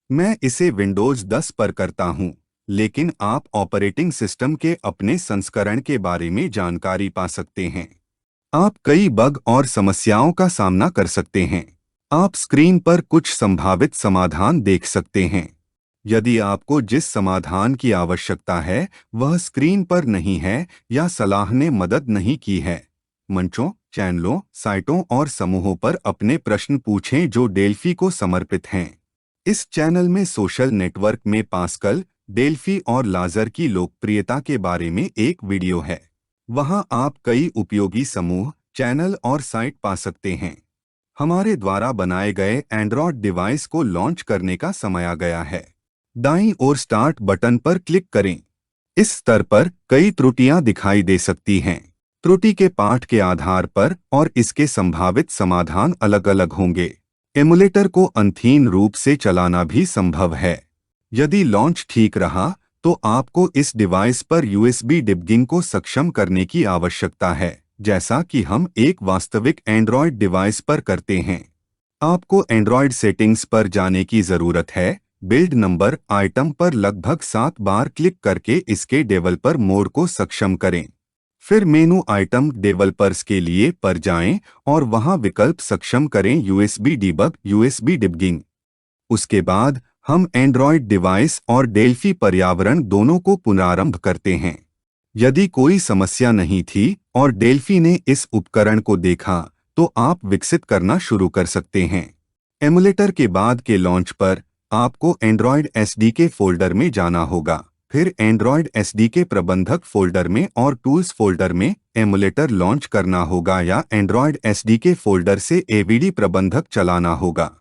मैं इसे विंडोज 10 पर करता हूं, लेकिन आप ऑपरेटिंग सिस्टम के अपने संस्करण के बारे में जानकारी पा सकते हैं। आप कई बग और समस्याओं का सामना कर सकते हैं। आप स्क्रीन पर कुछ संभावित समाधान देख सकते हैं। यदि आपको जिस समाधान की आवश्यकता है वह स्क्रीन पर नहीं है या सलाह ने मदद नहीं की है, मंचों, चैनलों, साइटों और समूहों पर अपने प्रश्न पूछें जो डेल्फी को समर्पित हैं। इस चैनल में सोशल नेटवर्क में पास्कल, डेल्फी और लाजर की लोकप्रियता के बारे में एक वीडियो है। वहां आप कई उपयोगी समूह, चैनल और साइट पा सकते हैं। हमारे द्वारा बनाए गए एंड्रॉयड डिवाइस को लॉन्च करने का समय आ गया है। दाईं ओर स्टार्ट बटन पर क्लिक करें। इस स्तर पर कई त्रुटियां दिखाई दे सकती हैं। त्रुटि के पाठ के आधार पर और इसके संभावित समाधान अलग-अलग होंगे। एमुलेटर को अंतहीन रूप से चलाना भी संभव है। यदि लॉन्च ठीक रहा तो आपको इस डिवाइस पर यूएसबी डिबगिंग को सक्षम करने की आवश्यकता है, जैसा कि हम एक वास्तविक एंड्रॉयड डिवाइस पर करते हैं। आपको एंड्रॉयड सेटिंग्स पर जाने की जरूरत है। बिल्ड नंबर आइटम पर लगभग 7 बार क्लिक करके इसके डेवलपर मोड को सक्षम करें। फिर मेनू आइटम डेवलपर्स के लिए पर जाएं और वहां विकल्प सक्षम करें यूएसबी डीबग, यूएसबी डिबगिंग। उसके बाद हम एंड्रॉयड डिवाइस और डेल्फी पर्यावरण दोनों को पुनरारंभ करते हैं। यदि कोई समस्या नहीं थी और डेल्फी ने इस उपकरण को देखा तो आप विकसित करना शुरू कर सकते हैं। एमुलेटर के बाद के लॉन्च पर आपको एंड्रॉयड एसडीके फोल्डर में जाना होगा, फिर एंड्रॉयड एसडीके प्रबंधक फोल्डर में और टूल्स फोल्डर में एमुलेटर लॉन्च करना होगा या एंड्रॉयड एसडीके फोल्डर से एवीडी प्रबंधक चलाना होगा,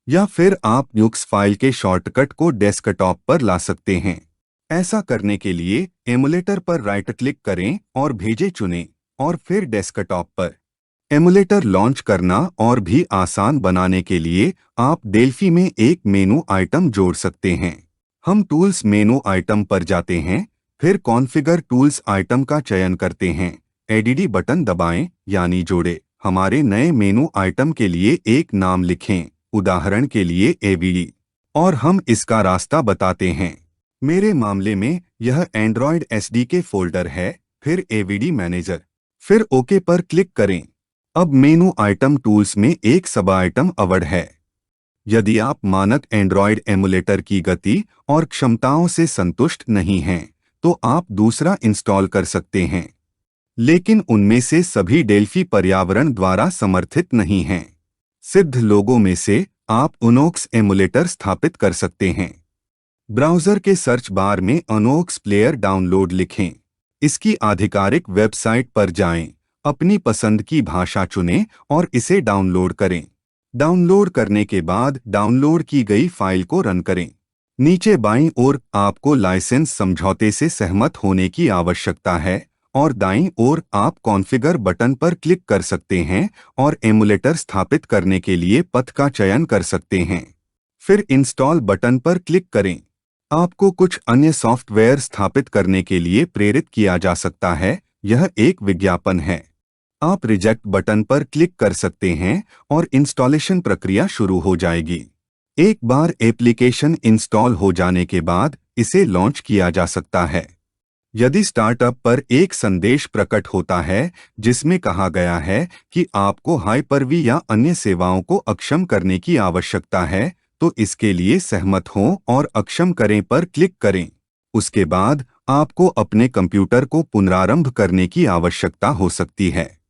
या फिर आप न्यूक्स फाइल के शॉर्टकट को डेस्कटॉप पर ला सकते हैं। ऐसा करने के लिए एमुलेटर पर राइट क्लिक करें और भेजे चुनें और फिर डेस्कटॉप पर। एमुलेटर लॉन्च करना और भी आसान बनाने के लिए आप डेल्फी में एक मेनू आइटम जोड़ सकते हैं। हम टूल्स मेनू आइटम पर जाते हैं, फिर कॉन्फ़िगर टूल्स आइटम का चयन करते हैं। एडीडी बटन दबाएं, यानी जोड़े। हमारे नए मेनू आइटम के लिए एक नाम लिखें, उदाहरण के लिए एवीडी, और हम इसका रास्ता बताते हैं। मेरे मामले में यह एंड्रॉयड एसडीके फोल्डर है, फिर एवीडी मैनेजर, फिर ओके पर क्लिक करें। अब मेनू आइटम टूल्स में एक सब आइटम अवॉर्ड है। यदि आप मानक एंड्रॉयड एमुलेटर की गति और क्षमताओं से संतुष्ट नहीं हैं, तो आप दूसरा इंस्टॉल कर सकते हैं, लेकिन उनमें से सभी डेल्फी पर्यावरण द्वारा समर्थित नहीं हैं। सिद्ध लोगों में से आप उनोक्स एमुलेटर स्थापित कर सकते हैं। ब्राउज़र के सर्च बार में उनोक्स प्लेयर डाउनलोड लिखें। इसकी आधिकारिक वेबसाइट पर जाएं, अपनी पसंद की भाषा चुनें और इसे डाउनलोड करें। डाउनलोड करने के बाद डाउनलोड की गई फाइल को रन करें। नीचे बाईं ओर आपको लाइसेंस समझौते से सहमत होने की आवश्यकता है और दाईं ओर आप कॉन्फ़िगर बटन पर क्लिक कर सकते हैं और एमुलेटर स्थापित करने के लिए पथ का चयन कर सकते हैं। फिर इंस्टॉल बटन पर क्लिक करें। आपको कुछ अन्य सॉफ्टवेयर स्थापित करने के लिए प्रेरित किया जा सकता है। यह एक विज्ञापन है। आप रिजेक्ट बटन पर क्लिक कर सकते हैं और इंस्टॉलेशन प्रक्रिया शुरू हो जाएगी। एक बार एप्लीकेशन इंस्टॉल हो जाने के बाद इसे लॉन्च किया जा सकता है। यदि स्टार्टअप पर एक संदेश प्रकट होता है जिसमें कहा गया है कि आपको हाइपर-वी या अन्य सेवाओं को अक्षम करने की आवश्यकता है, तो इसके लिए सहमत हों और अक्षम करें पर क्लिक करें। उसके बाद आपको अपने कंप्यूटर को पुनरारंभ करने की आवश्यकता हो सकती है।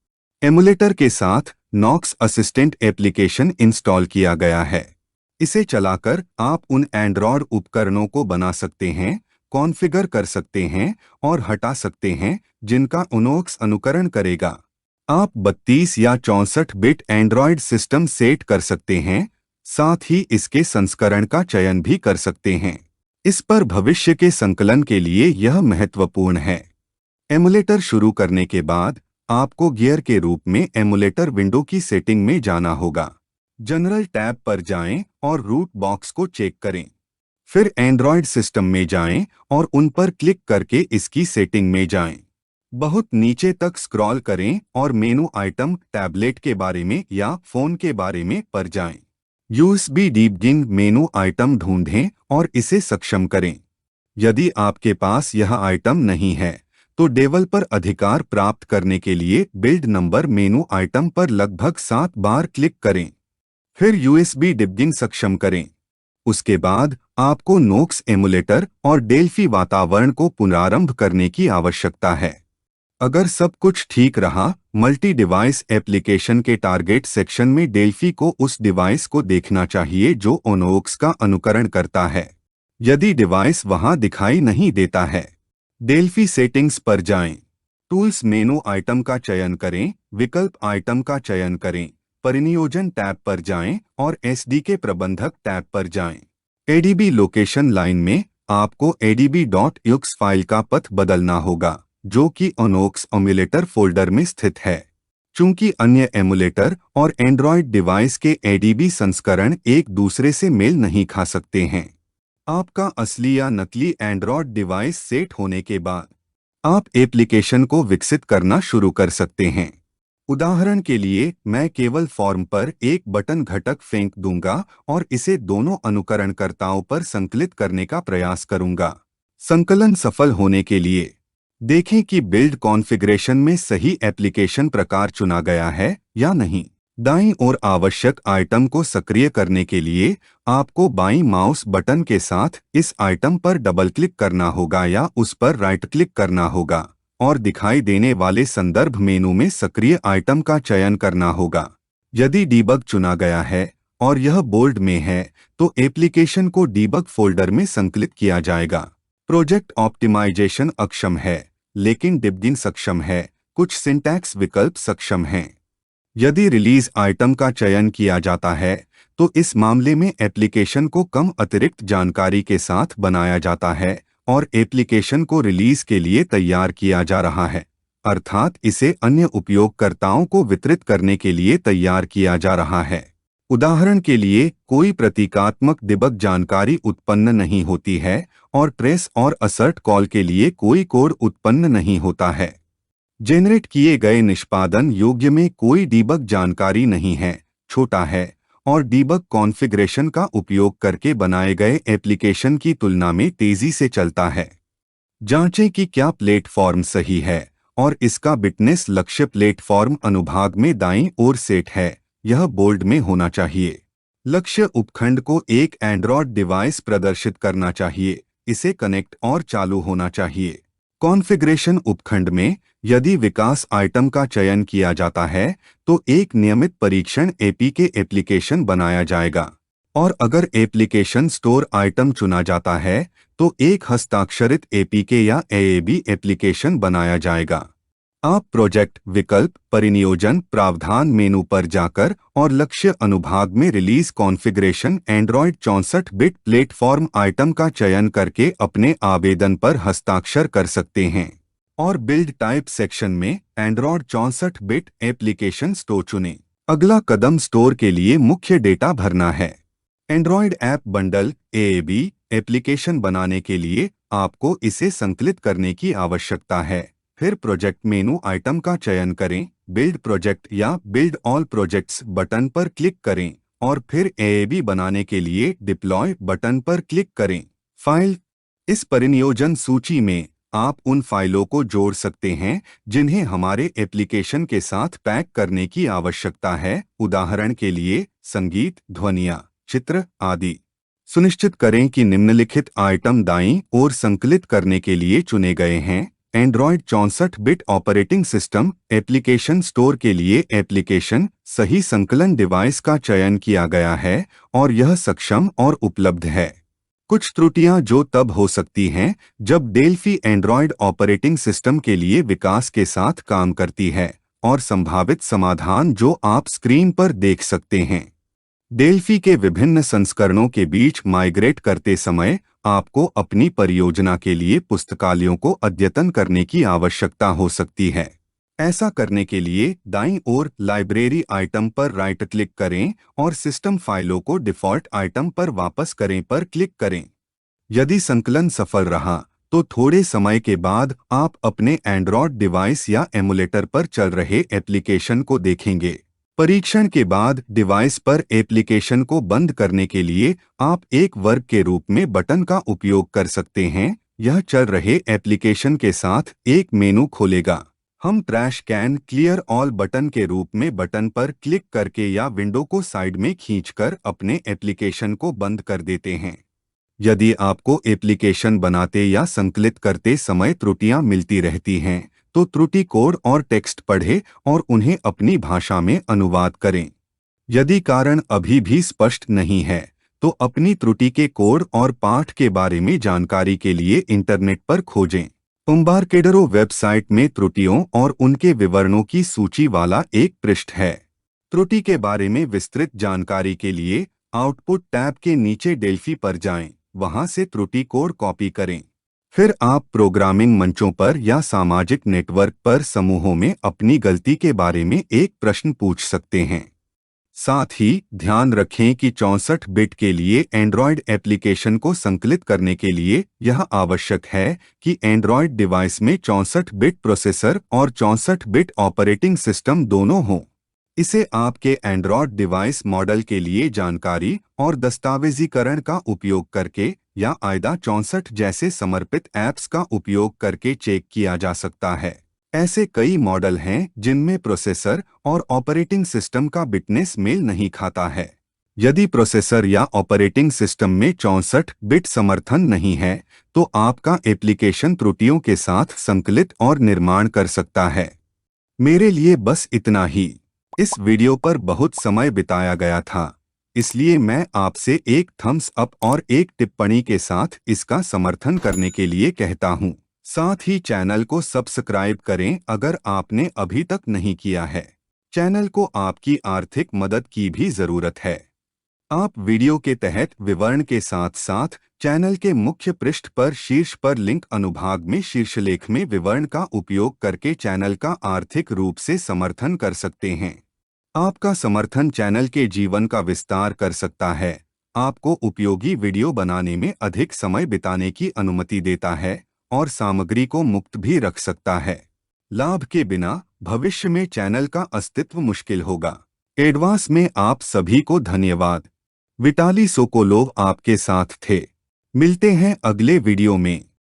एमुलेटर के साथ नॉक्स असिस्टेंट एप्लीकेशन इंस्टॉल किया गया है। इसे चलाकर आप उन एंड्रॉयड उपकरणों को बना सकते हैं, कॉन्फ़िगर कर सकते हैं और हटा सकते हैं जिनका उनोक्स अनुकरण करेगा। आप 32 या 64 बिट एंड्रॉयड सिस्टम सेट कर सकते हैं, साथ ही इसके संस्करण का चयन भी कर सकते हैं। इस पर भविष्य के संकलन के लिए यह महत्वपूर्ण है। एमुलेटर शुरू करने के बाद आपको गियर के रूप में एमुलेटर विंडो की सेटिंग में जाना होगा। जनरल टैब पर जाएं और रूट बॉक्स को चेक करें। फिर एंड्रॉयड सिस्टम में जाएं और उन पर क्लिक करके इसकी सेटिंग में जाएं। बहुत नीचे तक स्क्रॉल करें और मेनू आइटम टैबलेट के बारे में या फोन के बारे में पर जाएं। यूएसबी डिबगिंग मेनू आइटम ढूंढें और इसे सक्षम करें। यदि आपके पास यह आइटम नहीं है, तो डेवलपर अधिकार प्राप्त करने के लिए बिल्ड नंबर मेनू आइटम पर लगभग 7 बार क्लिक करें। फिर यूएसबी डिबगिंग सक्षम करें। उसके बाद आपको नोक्स एमुलेटर और डेल्फी वातावरण को पुनरारंभ करने की आवश्यकता है। अगर सब कुछ ठीक रहा, मल्टी डिवाइस एप्लीकेशन के टारगेट सेक्शन में डेल्फी को उस डिवाइस को देखना चाहिए जो ओनोक्स का अनुकरण करता है। यदि डिवाइस वहां दिखाई नहीं देता है, डेल्फी सेटिंग्स पर जाएं। टूल्स मेनू आइटम का चयन करें, विकल्प आइटम का चयन करें, परिनियोजन टैब पर जाएं और एसडीके प्रबंधक टैब पर जाएं। एडीबी लोकेशन लाइन में आपको adb.ux फाइल का पथ बदलना होगा, जो कि ओनोक्स एमुलेटर फोल्डर में स्थित है। चूंकि अन्य एमुलेटर और एंड्रॉयड डिवाइस के एडीबी संस्करण एक दूसरे से मेल नहीं खा सकते हैं, आपका असली या नकली एंड्रॉयड डिवाइस सेट होने के बाद आप एप्लीकेशन को विकसित करना शुरू कर सकते हैं। उदाहरण के लिए, मैं केवल फॉर्म पर एक बटन घटक फेंक दूंगा और इसे दोनों अनुकरणकर्ताओं पर संकलित करने का प्रयास करूंगा। संकलन सफल होने के लिए देखें कि बिल्ड कॉन्फ़िगरेशन में सही एप्लीकेशन प्रकार चुना गया है या नहीं। दाईं ओर आवश्यक आइटम को सक्रिय करने के लिए आपको बाईं माउस बटन के साथ इस आइटम पर डबल क्लिक करना होगा या उस पर राइट क्लिक करना होगा और दिखाई देने वाले संदर्भ मेनू में सक्रिय आइटम का चयन करना होगा। यदि डीबग चुना गया है और यह बोल्ड में है, तो एप्लीकेशन को डीबग फोल्डर में संकलित किया जाएगा। प्रोजेक्ट ऑप्टिमाइजेशन अक्षम है, लेकिन डिबगिंग सक्षम है। कुछ सिंटैक्स विकल्प सक्षम हैं। यदि रिलीज आइटम का चयन किया जाता है, तो इस मामले में एप्लीकेशन को कम अतिरिक्त जानकारी के साथ बनाया जाता है और एप्लीकेशन को रिलीज के लिए तैयार किया जा रहा है, अर्थात इसे अन्य उपयोगकर्ताओं को वितरित करने के लिए तैयार किया जा रहा है। उदाहरण के लिए, कोई प्रतीकात्मक डिबग जानकारी उत्पन्न नहीं होती है और ट्रेस और असर्ट कॉल के लिए कोई कोड उत्पन्न नहीं होता है। जेनरेट किए गए निष्पादन योग्य में कोई डीबग जानकारी नहीं है, छोटा है और डीबग कॉन्फ़िगरेशन का उपयोग करके बनाए गए एप्लीकेशन की तुलना में तेजी से चलता है। जांचें कि क्या प्लेटफॉर्म सही है और इसका बिटनेस लक्ष्य प्लेटफॉर्म अनुभाग में दाईं ओर सेट है। यह बोल्ड में होना चाहिए। लक्ष्य उपखंड को एक एंड्रॉयड डिवाइस प्रदर्शित करना चाहिए। इसे कनेक्ट और चालू होना चाहिए। कॉन्फ़िगरेशन उपखंड में यदि विकास आइटम का चयन किया जाता है, तो एक नियमित परीक्षण एपीके एप्लीकेशन बनाया जाएगा और अगर एप्लीकेशन स्टोर आइटम चुना जाता है, तो एक हस्ताक्षरित एपीके या एएबी एप्लीकेशन बनाया जाएगा। आप प्रोजेक्ट विकल्प परिनियोजन प्रावधान मेनू पर जाकर और लक्ष्य अनुभाग में release configuration Android 64 bit platform item का चयन करके अपने आवेदन पर हस्ताक्षर कर सकते हैं और बिल्ड टाइप सेक्शन में एंड्रॉयड 64 बिट एप्लीकेशन स्टोर चुनें। अगला कदम स्टोर के लिए मुख्य डेटा भरना है। एंड्रॉयड ऐप बंडल एएबी एप्लीकेशन बनाने के लिए आपको इसे संकलित करने की आवश्यकता है। फिर प्रोजेक्ट मेनू आइटम का चयन करें, बिल्ड प्रोजेक्ट या बिल्ड ऑल प्रोजेक्ट्स बटन पर क्लिक करें और फिर एएबी बनाने के लिए डिप्लॉय बटन पर क्लिक करें। फाइल, इस परिनियोजन सूची में आप उन फाइलों को जोड़ सकते हैं जिन्हें हमारे एप्लीकेशन के साथ पैक करने की आवश्यकता है, उदाहरण के लिए संगीत, ध्वनियाँ, चित्र आदि। सुनिश्चित करें कि निम्नलिखित आइटम दाईं ओर संकलित करने के लिए चुने गए हैं। Android 64 bit operating system application store के लिए एप्लीकेशन सही संकलन डिवाइस का चयन किया गया है और यह सक्षम और उपलब्ध है। कुछ त्रुटियां जो तब हो सकती हैं जब डेल्फी एंड्रॉयड ऑपरेटिंग सिस्टम के लिए विकास के साथ काम करती है और संभावित समाधान जो आप स्क्रीन पर देख सकते हैं। डेल्फी के विभिन्न संस्करणों के बीच माइग्रेट करते समय आपको अपनी परियोजना के लिए पुस्तकालयों को अद्यतन करने की आवश्यकता हो सकती है। ऐसा करने के लिए दाईं ओर लाइब्रेरी आइटम पर राइट क्लिक करें और सिस्टम फाइलों को डिफ़ॉल्ट आइटम पर वापस करें पर क्लिक करें। यदि संकलन सफल रहा, तो थोड़े समय के बाद आप अपने एंड्रॉयड डिवाइस या एमुलेटर पर चल रहे एप्लीकेशन को देखेंगे। परीक्षण के बाद डिवाइस पर एप्लीकेशन को बंद करने के लिए आप एक वर्ग के रूप में बटन का उपयोग कर सकते हैं। यह चल रहे एप्लीकेशन के साथ एक मेनू खोलेगा। हम trash can clear all button के रूप में बटन पर क्लिक करके या विंडो को साइड में खींचकर अपने एप्लीकेशन को बंद कर देते हैं। यदि आपको एप्लीकेशन बनाते या संकलित करते समय त्रुटियां मिलती रहती हैं, तो त्रुटि कोड और टेक्स्ट पढ़ें और उन्हें अपनी भाषा में अनुवाद करें। यदि कारण अभी भी स्पष्ट नहीं है, तो अपनी त्रुटि के कोड और पाठ के बारे में जानकारी के लिए इंटरनेट पर खोजें। एम्बारकेडरो वेबसाइट में त्रुटियों और उनके विवरणों की सूची वाला एक पृष्ठ है। त्रुटि के बारे में विस्तृत जानकारी के लिए आउटपुट टैब के नीचे डेल्फी पर जाएं, वहां से त्रुटि कोड कॉपी करें। फिर आप प्रोग्रामिंग मंचों पर या सामाजिक नेटवर्क पर समूहों में अपनी गलती के बारे में एक प्रश्न पूछ सकते हैं। साथ ही ध्यान रखें कि 64 बिट के लिए एंड्रॉयड एप्लीकेशन को संकलित करने के लिए यह आवश्यक है कि एंड्रॉयड डिवाइस में 64 बिट प्रोसेसर और 64 बिट ऑपरेटिंग सिस्टम दोनों हों। इसे आपके एंड्रॉयड डिवाइस मॉडल के लिए जानकारी और दस्तावेजीकरण का उपयोग करके या आईदा 64 जैसे समर्पित ऐप्स का उपयोग करके चेक किया जा सकता है। ऐसे कई मॉडल हैं जिनमें प्रोसेसर और ऑपरेटिंग सिस्टम का बिटनेस मेल नहीं खाता है। यदि प्रोसेसर या ऑपरेटिंग सिस्टम में 64 बिट समर्थन नहीं है, तो आपका एप्लीकेशन त्रुटियों के साथ संकलित और निर्माण कर सकता है। मेरे लिए बस इतना ही। इस वीडियो पर बहुत समय बिताया गया था, इसलिए मैं आपसे एक थम्स अप और एक टिप्पणी के साथ इसका समर्थन करने के लिए कहता हूँ। साथ ही चैनल को सब्सक्राइब करें अगर आपने अभी तक नहीं किया है। चैनल को आपकी आर्थिक मदद की भी जरूरत है। आप वीडियो के तहत विवरण के साथ साथ चैनल के मुख्य पृष्ठ पर शीर्ष पर लिंक अनुभाग में शीर्षलेख में विवरण का उपयोग करके चैनल का आर्थिक रूप से समर्थन कर सकते हैं। आपका समर्थन चैनल के जीवन का विस्तार कर सकता है, आपको उपयोगी वीडियो बनाने में अधिक समय बिताने की अनुमति देता है और सामग्री को मुक्त भी रख सकता है। लाभ के बिना भविष्य में चैनल का अस्तित्व मुश्किल होगा। एडवांस में आप सभी को धन्यवाद। विटाली सोकोलोव आपके साथ थे। मिलते हैं अगले वीडियो में।